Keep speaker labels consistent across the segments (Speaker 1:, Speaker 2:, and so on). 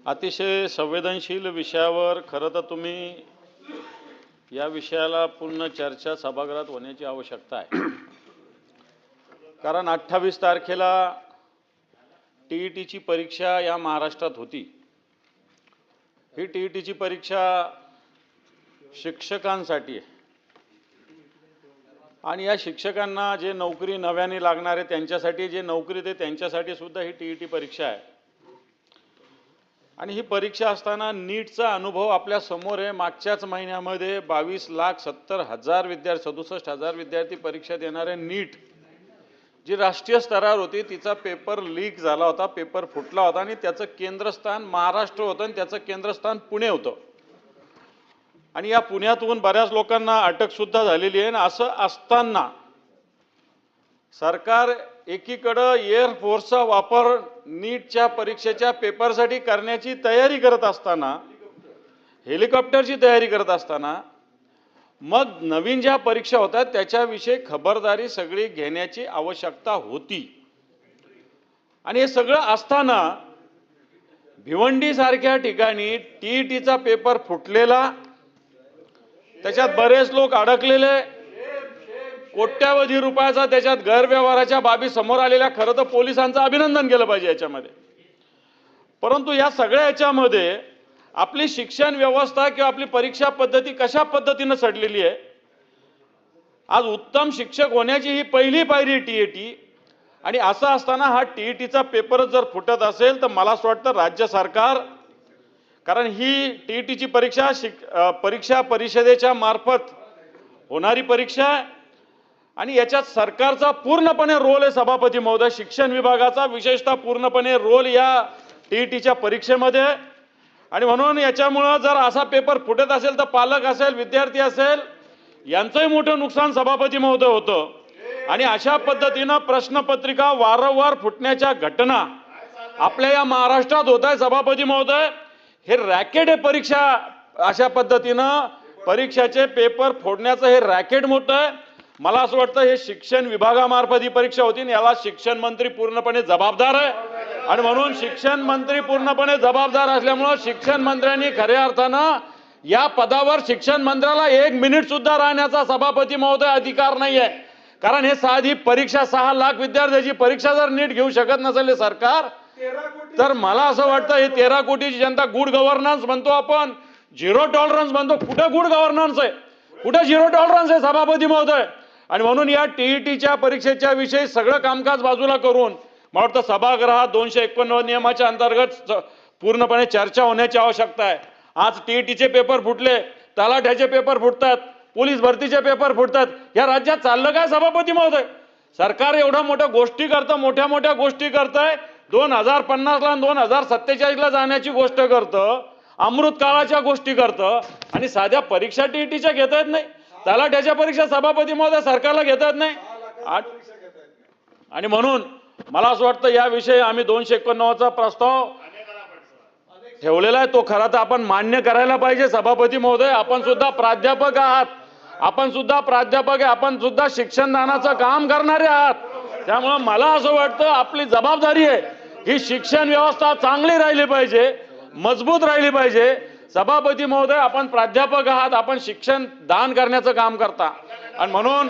Speaker 1: अतिशय संवेदनशील विषयावर खरं तर तुम्ही या विषयाला पूर्ण चर्चा सभागृहात होण्याची आवश्यकता आहे। कारण 28 तारखेला टीईटीची परीक्षा या महाराष्ट्रात होती। ही टीईटीची परीक्षा शिक्षकांसाठी आहे आणि या शिक्षकांना जे नोकरी नव्याने लागणार आहे त्यांच्यासाठी, जे नोकरी ते त्यांच्यासाठी सुद्धा ही टीईटी परीक्षा आहे। आणि ही परीक्षा असताना नीटचा अनुभव आपल्या समोर आहे। मागच्याच महिन्यामध्ये 22,70,000 विद्यार्थी 67,000 विद्यार्थी परीक्षा देणारे नीट जी राष्ट्रीय स्तरावर होती तिचा पेपर लीक झाला होता, पेपर फुटला होता आणि त्याचं केंद्रस्थान महाराष्ट्र होतं आणि त्याचं केंद्रस्थान पुणे होतं। आणि या पुण्यातून बऱ्याच लोकांना अटक सुद्धा झालेली आहे। असं असताना सरकार एकीकडे एअर फोर्सचा वापर नीटच्या परीक्षेच्या पेपरसाठी करण्याची तयारी करत असताना, हेलिकॉप्टरची तयारी करत असताना मग नवीन ज्या परीक्षा होतात त्याच्याविषयी खबरदारी सगळी घेण्याची आवश्यकता होती। आणि हे सगळं असताना भिवंडी सारख्या ठिकाणी टीईटीचा पेपर फुटलेला, त्याच्यात बरेच लोक अडकलेले, कोट्यावधी रुपयाचा त्याच्यात गैरव्यवहाराच्या बाबी समोर आलेल्या, खरं तर पोलिसांचं अभिनंदन केलं पाहिजे याच्यामध्ये। परंतु या सगळ्या याच्यामध्ये आपली शिक्षण व्यवस्था किंवा आपली परीक्षा पद्धती कशा पद्धतीने सडलेली आहे। आज उत्तम शिक्षक होण्याची ही पहिली पायरी टीईटी, आणि असं असताना हा टीईटीचा पेपर जर फुटत असेल तर मला असं वाटतं राज्य सरकार, कारण ही टीईटीची परीक्षा परिषदेच्या मार्फत होणारी परीक्षा आहे आणि याच्यात सरकारचा पूर्णपणे रोल आहे। सभापती महोदय, शिक्षण विभागाचा विशेषतः पूर्णपणे रोल या टीईटीच्या परीक्षेमध्ये। आणि म्हणून याच्यामुळे जर असा पेपर फुटत असेल तर पालक असेल, विद्यार्थी असेल, यांचंही मोठं नुकसान सभापती महोदय होतं। आणि अशा पद्धतीनं प्रश्नपत्रिका वारंवार फुटण्याच्या घटना आपल्या या महाराष्ट्रात होत आहे सभापती महोदय। हे रॅकेट आहे परीक्षा, अशा पद्धतीनं परीक्षाचे पेपर फोडण्याचं हे रॅकेट मोठं आहे। मला असं वाटतं हे शिक्षण विभागामार्फत ही परीक्षा होती आणि याला शिक्षण मंत्री पूर्णपणे जबाबदार आहे। आणि म्हणून शिक्षण मंत्री पूर्णपणे जबाबदार असल्यामुळे शिक्षण मंत्र्यांनी खऱ्या अर्थानं या पदावर शिक्षण मंत्र्याला 1 मिनिट सुद्धा राहण्याचा सभापती महोदय अधिकार नाही आहे। कारण हे साधी परीक्षा 6 लाख विद्यार्थ्यांची परीक्षा जर नीट घेऊ शकत नसेल सरकार, तर मला असं वाटतं हे 13 कोटीची जनता गुड गव्हर्नन्स म्हणतो आपण, झिरो टॉलरन्स म्हणतो, कुठे गुड गव्हर्नन्स आहे, कुठे झिरो टॉलरन्स आहे सभापती महोदय। आणि म्हणून या टीईटीच्या परीक्षेच्या विषयी सगळं कामकाज बाजूला करून मला वाटतं सभागृहात 289 नियमाच्या अंतर्गत पूर्णपणे चर्चा होण्याची आवश्यकता आहे। आज टीईटीचे पेपर फुटले, तलाठ्याचे पेपर फुटतात, पोलीस भरतीचे पेपर फुटतात, या राज्यात चाललं काय सभापती महोदय? सरकार एवढ्या मोठ्या गोष्टी करतं, मोठ्या मोठ्या गोष्टी करतंय, 2050 ला 2047 ला जाण्याची गोष्ट करतं, अमृत काळाच्या गोष्टी करतं आणि साध्या परीक्षा टीईटीच्या घेता येत नाही, तलाठ्याच्या परीक्षा सभापती महोदय सरकारला घेता येत नाही। आणि म्हणून मला असं वाटतं याविषयी आम्ही 291चा प्रस्ताव ठेवलेला आहे, तो खरा तर आपण मान्य करायला पाहिजे सभापती महोदय। आपण सुद्धा प्राध्यापक आहात, आपण सुद्धा प्राध्यापक आहे, आपण सुद्धा शिक्षणदानाचं काम करणारे आहात। त्यामुळे मला असं वाटतं आपली जबाबदारी आहे ही शिक्षण व्यवस्था चांगली राहिली पाहिजे, मजबूत राहिली पाहिजे। सभापती महोदय, आपण प्राध्यापक आहात, आपण शिक्षण दान करण्याचं काम करता आणि म्हणून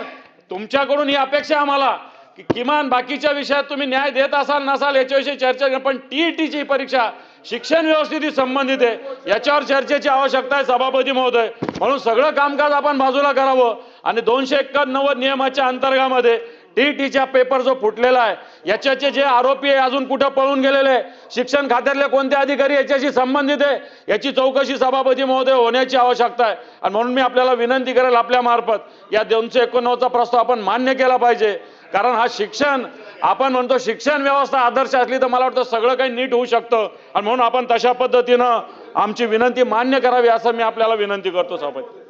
Speaker 1: तुमच्याकडून ही अपेक्षा आम्हाला की किमान बाकीच्या विषयात तुम्ही न्याय देत असाल नसाल याच्याविषयी चर्चा करा, पण टीईटीची परीक्षा शिक्षण व्यवस्थेशी संबंधित आहे, याच्यावर चर्चेची आवश्यकता आहे सभापती महोदय। म्हणून सगळं कामकाज आपण बाजूला करावं आणि 291 नियमाच्या अंतर्गत टीईटीचा पेपर जो फुटलेला आहे याच्याचे जे आरोपी आहे अजून कुठं पळून गेलेले, शिक्षण खात्यातले कोणते अधिकारी याच्याशी संबंधित आहे, याची चौकशी सभापती महोदय होण्याची आवश्यकता आहे। आणि म्हणून मी आपल्याला विनंती करेल आपल्या मार्फत या 291चा प्रस्ताव आपण मान्य केला पाहिजे। कारण हा शिक्षण, आपण म्हणतो शिक्षण व्यवस्था आदर्श असली तर मला वाटतं सगळं काही नीट होऊ शकतं आणि म्हणून आपण तशा पद्धतीनं आमची विनंती मान्य करावी असं मी आपल्याला विनंती करतो सभापती।